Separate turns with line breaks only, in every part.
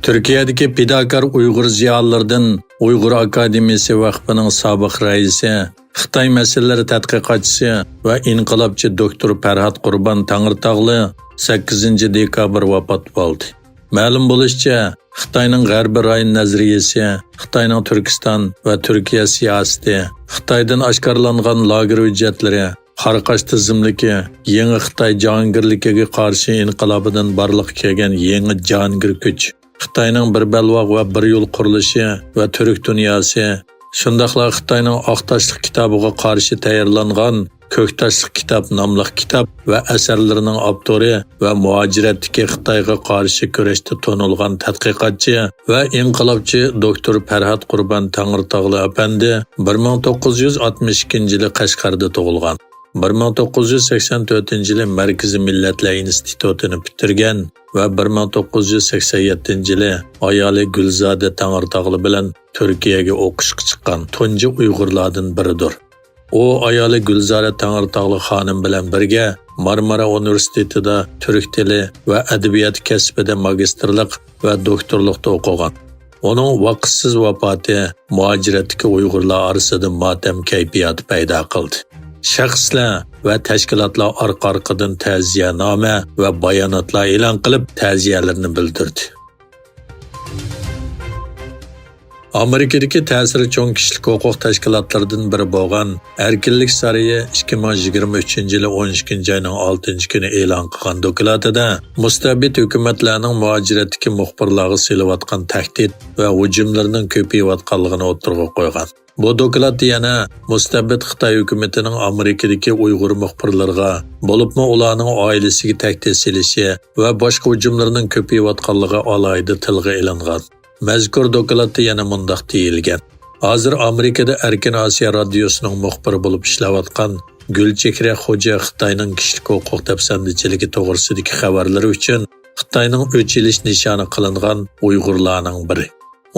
Türkiyədəki fidakar Uyğur ziyallardan Uyğur Akademiyası Vakfı'nın sabiq raisi, Xitay məsələləri tədqiqatçısı və inqilabçı doktor Fərhad Qurban Tangırtağlı 8 dekabr vafot bo'ldi. Ma'lum bo'lishicha, Xitoyning G'arbiy rayon nazariyasi, Xitoyning Turkiston va Turkiya siyosati, Xitoydan oshkorlangan lager hujjatlari, Qarqash tizimligi, yangi Xitoy jahongirligiga qarshi inqilobidan barliqqa kelgan yangi jahongir kuch, Xitoyning bir balvoq va bir yo'l qurilishi va turk dunyosi, shundaqla Xitoyning Oqtashliq kitobiga qarshi tayyorlangan Ko'ktashliq kitob nomli kitob va asarlarining avtori va muhojiratdagi Xitoyga qarshi kurashda tonilgan tadqiqotchi va inqilobchi doktor Farhad Qurban Tangırtağlı apandi 1962-yili Qashqarda tug'ilgan. 1984-yili Markaziy Millatlar institutini bitirgan va 1987-yili ayoli Gulzoda Tangırtağlı bilan Turkiyaga o'qishga chiqqan tunji Uyg'urlardan biridir. O ayoli Gulzoda Tangırtağlı xonim bilan birga Marmara Universitetida Türk tili va adabiyot kasbida magistrlik va doktorlikda o'qigan. Onun vaqtsiz vafoti muhojiratdagi Uyg'urlar orasida motam kayfiyati paydo qildi. Shaxslar va tashkilotlar orqa-orqadan ta'ziyanoma va bayonotlar e'lon qilib, ta'ziyalarini bildirdi. Amerikadagi ta'siri cho'ng kishilik huquq tashkilotlaridan biri bo'lgan Erkinlik sarayi 2023-yili 12-oyning 6-kuni e'lon qilgan dokladida mustabid hukumatlarning muhojiratdagi muxbirlarga silayotgan tahdid va hujumlarning ko'payayotganligini o'tirg'a qo'ygan. Bu dokladda yana mustabid Xitoy hukumatining Amerikadagi Uyg'ur muxbirlarga, bo'libmi ularning oilasiga tahdid silishi va boshqa hujumlarning ko'payayotganligi alohida tilga ilingan. Mazkur dokladda yana mundaq deyilgan. Hozir Amerikada Erkin Osiyo radiosining muxbiri bo'lib ishlayotgan Gulchehra Xo'ja Xitoyning kishilik huquq tafsandichiligi to'g'risidagi xabarlari uchun Xitoyning o'chilish nishoni qilingan Uyg'urlarning biri.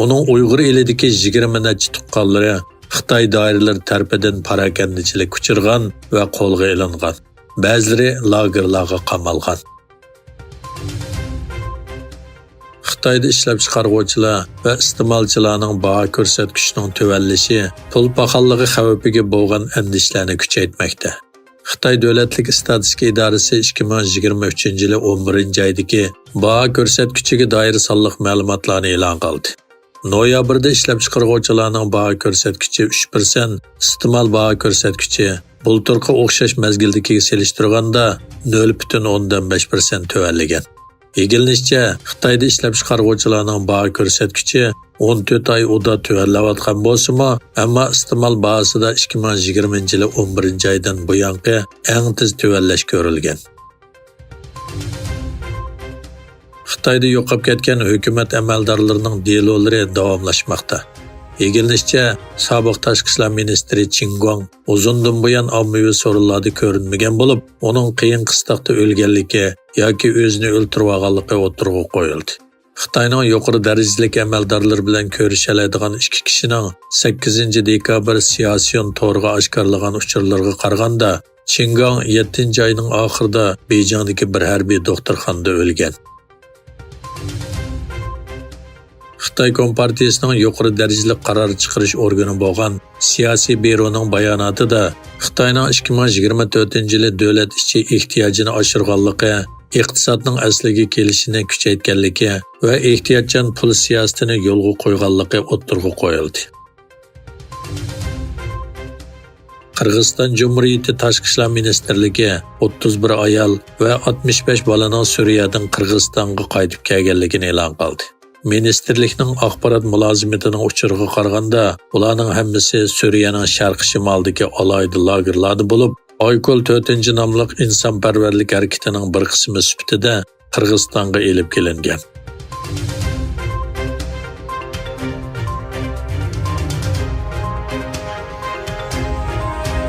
Uning Uyg'ur elidagi 20 necha tuqqanlari Xitoy doiralari tarafidan parakandichilik uchirgan va qo'lga ilingan. Ba'zilari lagerlarga qamalgan. Xitoyda ishlab chiqaruvchilar va iste'molchilarning baho ko'rsatkichining tuvanlishi pul paxalligi xavfiga bo'lgan andishlarni kuchaytmoqda. Xitoy davlatlik statistika idorasi 2023-yili 11-oydagi baho ko'rsatkichiga doir sonliq ma'lumotlarni e'lon qildi. Noyabrda ishlab chiqaruvchilarning baho ko'rsatkichi 3%, iste'mol baho ko'rsatkichi bulturga o'xshash mazgildagiga selishtirganda 0,5% tuvanlagan. Egilinishcha, Xitoyda ishlab chiqaruvchilarning baho ko'rsatkichi 14 oy uda tuvanlayotgan bo'lsa-mu, ammo iste'mol bahosida 2020-yili 11-oydan buyongi eng tez tuvanlash ko'rilgan. Xitoyda yo'qolib ketgan hukumat amaldorlarining delolari davomlashmoqda. Egilinishcha, sobiq tashqi ishlar ministri Chingong uzundan buyon ommaviy so'rovlarda ko'rinmagan bo'lib, uning qiyin qistoqda o'lganligi yoki o'zini o'ltirib olganligi o'tirg'a qo'yildi. Xitoyning yuqori darajalik amaldorlari bilan ko'rishaladigan ikki kishining 8 dekabr Siyasiyon to'rga oshkorlagan uchurlarga qaraganda, Chingong 7-oyning oxirida Bejingdagi bir harbiy doktorxonada o'lgan. Xitoy Kompartiyasining yuqori darajali qaror chiqarish organi bo'lgan Siyosiy byuroning bayonotida Xitoyning 2024-yili davlat ichi ehtiyojini oshirganligi, iqtisodning asliga kelishini kuchaytganligi va ehtiyotchan pul siyosatini yo'lga qo'yganligi o'tirg'a qo'yildi. Qirg'iziston Jumhuriyati Tashqi ishlar ministrligi 31 ayol va 65 bolaning Suriyadan Qirg'izistonga qaytib kelganligini e'lon qildi. Ministerlikning axborot mulozimatining uchurga qaraganda, ularning hammasi Suriyaning sharq shimolidagi alohida lagerlarda bo'lib, Oykol 4 nomli insonparvarlik harakatining bir qismi sifatida Qirg'izistonga elib kelingan.